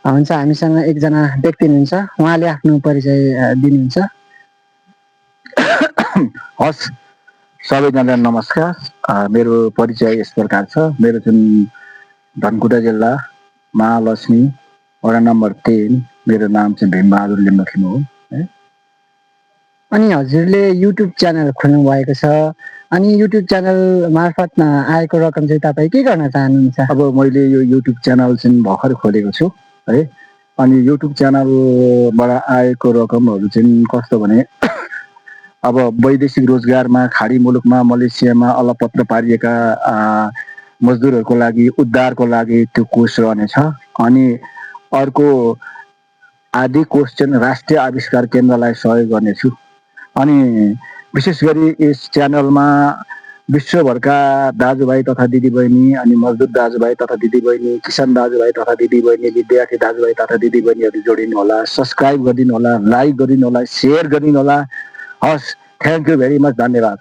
हुन्छ, हामीसँग एकजना व्यक्ति हुनुहुन्छ, उहाँले आफ्नो परिचय दिनुहुन्छ। हस्, सबैजनालाई नमस्कार। मेरो परिचय यस प्रकार छ। मेरो जुन धनकुटा जिल्ला महालक्ष्मी वडा नम्बर 3, मेरो नाम चाहिँ भीमबहादुर लिम्बुखिम हो है। अनि हजुरले युट्युब च्यानल खोल्नु भएको छ, अनि युट्युब च्यानल मार्फत आएको रकम चाहिँ तपाईँ के गर्न चाहनुहुन्छ? अब मैले यो युट्युब च्यानल चाहिँ भर्खर खोलेको छु है। अनि युट्युब च्यानलबाट आएको रकमहरू चाहिँ कस्तो भने अब वैदेशिक रोजगारमा खाडी मुलुकमा मलेसियामा अलपत्र पारिएका मजदुरहरूको लागि उद्धारको लागि त्यो कोष रहनेछ। अनि अर्को आदि कोष चाहिँ राष्ट्रिय आविष्कार केन्द्रलाई सहयोग गर्नेछु। अनि विशेष गरी यस च्यानलमा विश्वभरका दाजुभाइ तथा दिदीबहिनी अनि मजदुर दाजुभाइ तथा दिदीबहिनी, किसान दाजुभाइ तथा दिदीबहिनी, विद्यार्थी दाजुभाइ तथा दिदीबहिनीहरू जोडिनु होला, सब्सक्राइब गरिदिनु होला, लाइक गरिदिनु होला, सेयर गरिदिनु होला। हस्, थ्याङ्क यू भेरी मच, धन्यवाद।